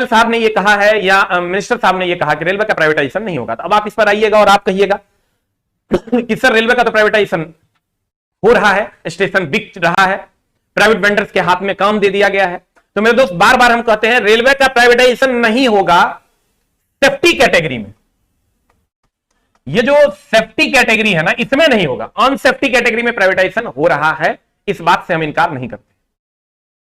साहब ने ये कहा है या मिनिस्टर साहब ने ये कहा कि रेलवे का प्राइवेटाइजेशन नहीं होगा, तो अब आप इस पर आइएगा और आप कहिएगा कि सर रेलवे का तो प्राइवेटाइजेशन हो रहा है, स्टेशन बिक रहा है, प्राइवेट वेंडर्स के हाथ में काम दे दिया गया है। तो मेरे दोस्त बार बार हम कहते हैं रेलवे का प्राइवेटाइजेशन नहीं होगा सेफ्टी कैटेगरी में। ये जो सेफ्टी कैटेगरी है ना, इसमें नहीं होगा। अनसेफ्टी कैटेगरी में प्राइवेटाइजेशन हो रहा है, इस बात से हम इनकार नहीं करते।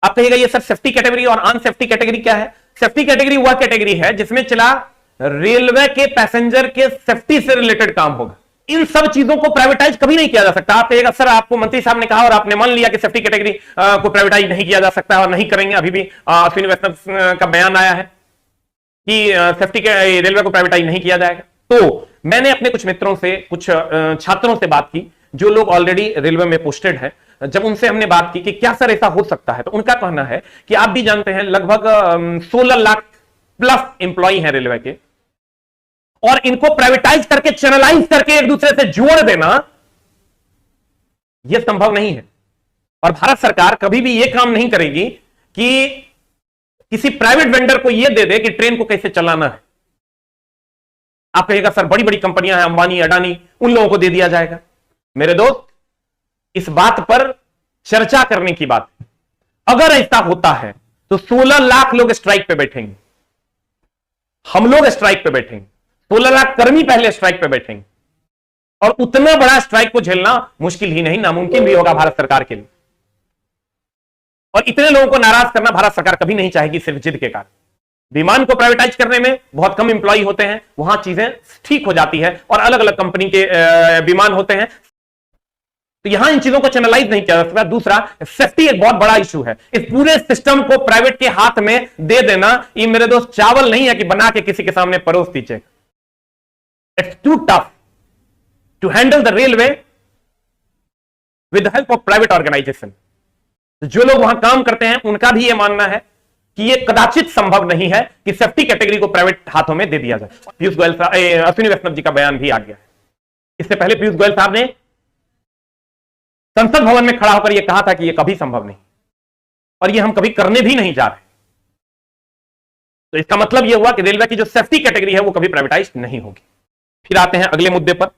आप कहिएगा ये सर सेफ्टी कैटेगरी और अनसेफ्टी कैटेगरी क्या है? सेफ्टी कैटेगरी वह कैटेगरी है जिसमें चला रेलवे के पैसेंजर के सेफ्टी से रिलेटेड काम होगा। इन सब चीजों को प्राइवेटाइज कभी नहीं किया जा सकता। आप कहिएगा सर आपको मंत्री साहब ने कहा और आपने मान लिया कि सेफ्टी कैटेगरी को प्राइवेटाइज नहीं किया जा सकता और नहीं करेंगे। अभी भी अश्विनी वैष्णव का बयान आया है कि सेफ्टी के रेलवे को प्राइवेटाइज नहीं किया जाएगा। तो मैंने अपने कुछ मित्रों से, कुछ छात्रों से बात की जो लोग ऑलरेडी रेलवे में पोस्टेड है। जब उनसे हमने बात की कि क्या सर ऐसा हो सकता है, तो उनका कहना है कि आप भी जानते हैं लगभग 16 लाख प्लस एम्प्लॉय हैं रेलवे के, और इनको प्राइवेटाइज करके, चैनलाइज करके एक दूसरे से जोड़ देना यह संभव नहीं है। और भारत सरकार कभी भी यह काम नहीं करेगी कि किसी प्राइवेट वेंडर को यह दे दे कि ट्रेन को कैसे चलाना है। आप कहिएगा सर बड़ी बड़ी कंपनियां हैं, अंबानी, अडानी, उन लोगों को दे दिया जाएगा। मेरे दोस्त इस बात पर चर्चा करने की बात है। अगर ऐसा होता है तो 16 लाख लोग स्ट्राइक पे बैठेंगे, हम लोग स्ट्राइक पे बैठेंगे, 16 लाख कर्मी पहले स्ट्राइक पे बैठेंगे, और उतना बड़ा स्ट्राइक को झेलना मुश्किल ही नहीं, नामुमकिन भी होगा भारत सरकार के लिए। और इतने लोगों को नाराज करना भारत सरकार कभी नहीं चाहेगी सिर्फ जिद के कारण। विमान को प्राइवेटाइज करने में बहुत कम एम्प्लॉय होते हैं, वहां चीजें ठीक हो जाती है, और अलग अलग कंपनी के विमान होते हैं, तो यहां इन चीजों को चैनलाइज नहीं किया जा सकता। दूसरा, सेफ्टी एक बहुत बड़ा इशू है। इस पूरे सिस्टम को प्राइवेट के हाथ में दे देना, ये मेरे दोस्त चावल नहीं है कि बना के किसी के सामने परोस दीजिए। It's too tough to handle the railway with the help of private organisation. जो लोग वहां काम करते हैं उनका भी यह मानना है कि यह कदाचित संभव नहीं है कि सेफ्टी कैटेगरी को प्राइवेट हाथों में दे दिया जाए। पीयूष गोयल, अश्विनी वैष्णव जी का बयान भी आ गया है। इससे पहले पीयूष गोयल साहब ने संसद भवन में खड़ा होकर यह कहा था कि यह कभी संभव नहीं, और यह हम कभी करने भी नहीं जा रहे। तो इसका मतलब यह हुआ कि रेलवे की जो सेफ्टी कैटेगरी है वो कभी प्राइवेटाइज नहीं होगी। फिर आते हैं अगले मुद्दे पर।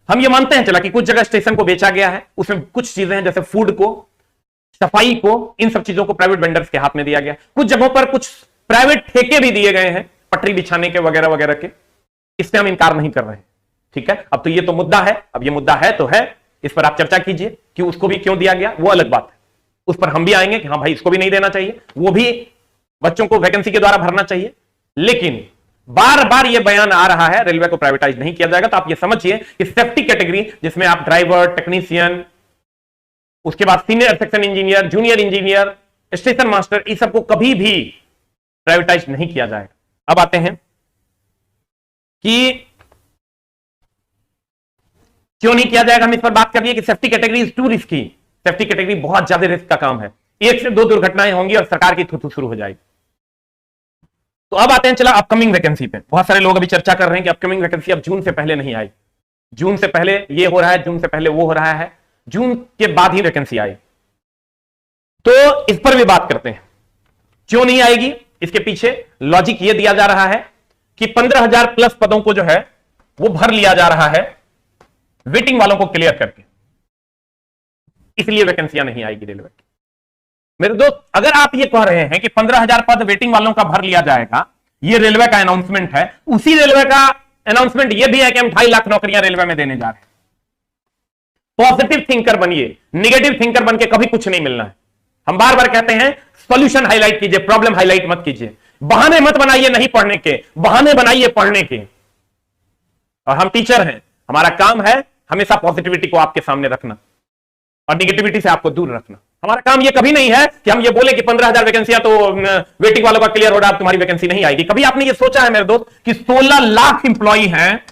हम ये मानते हैं चला कि कुछ जगह स्टेशन को बेचा गया है, उसमें कुछ चीजें हैं जैसे फूड को, सफाई को, इन सब चीजों को प्राइवेट वेंडर्स के हाथ में दिया गया। कुछ जगहों पर कुछ प्राइवेट ठेके भी दिए गए हैं पटरी बिछाने के वगैरह वगैरह के। इससे हम इनकार नहीं कर रहे हैं, ठीक है। अब तो ये तो मुद्दा है, अब ये मुद्दा है तो है, इस पर आप चर्चा कीजिए कि उसको भी क्यों दिया गया, वो अलग बात है। उस पर हम भी आएंगे कि हाँ भाई इसको भी नहीं देना चाहिए, वो भी बच्चों को वैकेंसी के द्वारा भरना चाहिए। लेकिन बार बार ये बयान आ रहा है रेलवे को प्राइवेटाइज नहीं किया जाएगा। तो आप ये समझिए कि सेफ्टी कैटेगरी, जिसमें आप ड्राइवर, टेक्नीशियन, उसके बाद senior section engineer, junior engineer, station master, इस सबको कभी भी प्राइवेटाइज नहीं किया जाएगा। अब आते हैं कि क्यों नहीं किया जाएगा। हम इस पर बात कर लिए कि safety category is to risky. Safety category बहुत ज्यादा रिस्क का काम है, 1 से 2 दुर्घटनाएं होंगी और सरकार की थुथु शुरू हो जाएगी। तो अब आते हैं चला अपकमिंग वैकेंसी पे। बहुत सारे लोग अभी चर्चा कर रहे हैं कि अपकमिंग वैकेंसी अब जून से पहले नहीं आई, जून से पहले ये हो रहा है, जून से पहले वो हो रहा है, जून के बाद ही वैकेंसी आई। तो इस पर भी बात करते हैं क्यों नहीं आएगी। इसके पीछे लॉजिक ये दिया जा रहा है कि 15,000 प्लस पदों को जो है वो भर लिया जा रहा है वेटिंग वालों को क्लियर करके, इसलिए वैकेंसियां नहीं आएगी रेलवे की। मेरे दोस्त, अगर आप ये कह रहे हैं कि 15,000 पद वेटिंग वालों का भर लिया जाएगा, ये रेलवे का अनाउंसमेंट है, उसी रेलवे का अनाउंसमेंट ये भी है कि हम 2.5 लाख नौकरियां रेलवे में देने जा रहे हैं। पॉजिटिव थिंकर बनिए, निगेटिव थिंकर बन के कभी कुछ नहीं मिलना है। हम बार बार कहते हैं सॉल्यूशन हाईलाइट कीजिए, प्रॉब्लम हाईलाइट मत कीजिए। बहाने मत बनाइए नहीं पढ़ने के, बहाने बनाइए पढ़ने के। और हम टीचर हैं, हमारा काम है हमेशा पॉजिटिविटी को आपके सामने रखना और निगेटिविटी से आपको दूर रखना। हमारा काम ये कभी नहीं है कि हम ये बोले कि 15,000 वैकेंसियां तो वेटिंग वालों का क्लियर हो रहा है, तुम्हारी वैकेंसी नहीं आएगी। कभी आपने ये सोचा है मेरे दोस्त कि 16 लाख इंप्लॉई हैं,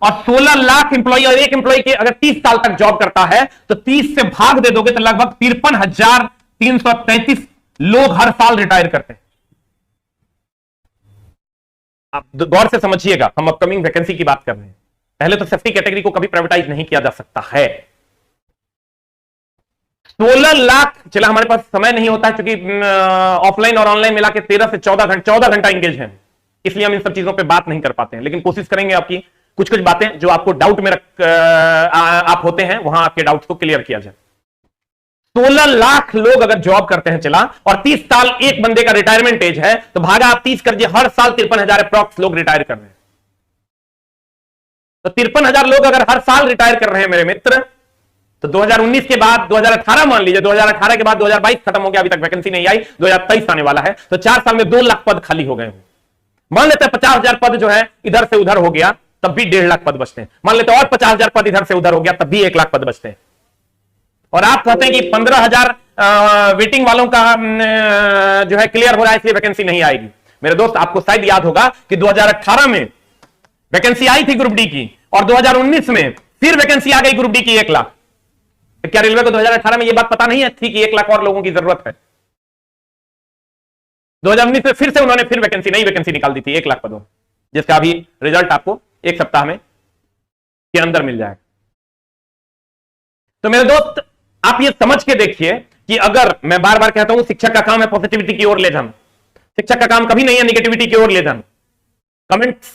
और 16 लाख इंप्लॉई और एक इंप्लॉई के अगर 30 साल तक जॉब करता है तो 30 से भाग दे दोगे तो लगभग 53,333 लोग हर साल रिटायर करते हैं। आप गौर से समझिएगा, हम अपकमिंग वैकेंसी की बात कर रहे हैं। पहले तो सेफ्टी कैटेगरी को कभी प्राइवेटाइज नहीं किया जा सकता है। 16 लाख, चला हमारे पास समय नहीं होता है क्योंकि ऑफलाइन और ऑनलाइन मिला के 13 से 14 घंटा इंगेज है, इसलिए हम इन सब चीजों पे बात नहीं कर पाते हैं, लेकिन कोशिश करेंगे आपकी कुछ कुछ बातें जो आपको डाउट में आप होते हैं वहां आपके डाउट्स को क्लियर किया जाए। 16 लाख लोग अगर जॉब करते हैं चला, और 30 साल एक बंदे का रिटायरमेंट एज है, तो भागा आप 30 कर दिए, हर साल 53,000 अप्रॉक्स लोग रिटायर कर रहे हैं। तो 53,000 लोग अगर हर साल रिटायर कर रहे हैं मेरे मित्र, तो 2019 के बाद 2018 मान लीजिए, 2018 के बाद 2022 खत्म हो गया, अभी तक वैकेंसी नहीं आई, 2023 आने वाला है, तो 4 साल में 2 लाख पद खाली हो गए। मान लेते हैं 50,000 पद जो है इधर से उधर हो गया, तब भी 1.5 लाख पद बचते हैं। मान लेते हैं और 50,000 पद इधर से उधर हो गया, तब भी 1 लाख पद बचते हैं। और आप कहते हैं कि 15,000 वेटिंग वालों का जो है क्लियर हो रहा है, इसलिए वैकेंसी नहीं आएगी। मेरे दोस्त, आपको शायद याद होगा कि 2018 में वैकेंसी आई थी ग्रुप डी की, और 2019 में फिर वैकेंसी आ गई ग्रुप डी की 1 लाख। क्या रेलवे को 2018 में यह बात पता नहीं है थी कि 1 लाख और लोगों की जरूरत है? 2019 में फिर से उन्होंने फिर नई वैकेंसी निकाल दी थी 1 लाख पदों, जिसका अभी रिजल्ट आपको 1 सप्ताह में के अंदर मिल जाएगा। तो मेरे दोस्त, आप ये समझ के देखिए कि अगर मैं बार बार कहता हूं शिक्षक का काम है पॉजिटिविटी की ओर ले जाना, शिक्षक का काम कभी नहीं है निगेटिविटी की ओर ले जाना। कमेंट्स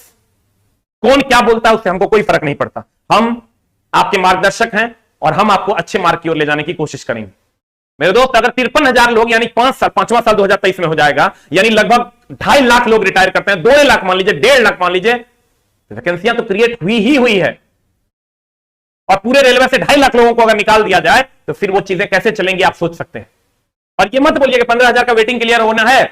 कौन क्या बोलता है उससे हमको कोई फर्क नहीं पड़ता, हम आपके मार्गदर्शक हैं और हम आपको अच्छे मार्ग की ओर ले जाने की कोशिश करेंगे। मेरे दोस्त, अगर 53,000 लोग यानी 5वां साल 2023 में हो जाएगा, यानी लगभग 2.5 लाख लोग रिटायर करते हैं, 2 लाख मान लीजिए, 1.5 लाख मान लीजिए, वैकेंसियां तो क्रिएट हुई है। और पूरे रेलवे से 2.5 लाख लोगों को अगर निकाल दिया जाए तो फिर वो चीजें कैसे चलेंगी आप सोच सकते हैं। और ये मत बोलिए कि 15,000 का वेटिंग क्लियर होना है,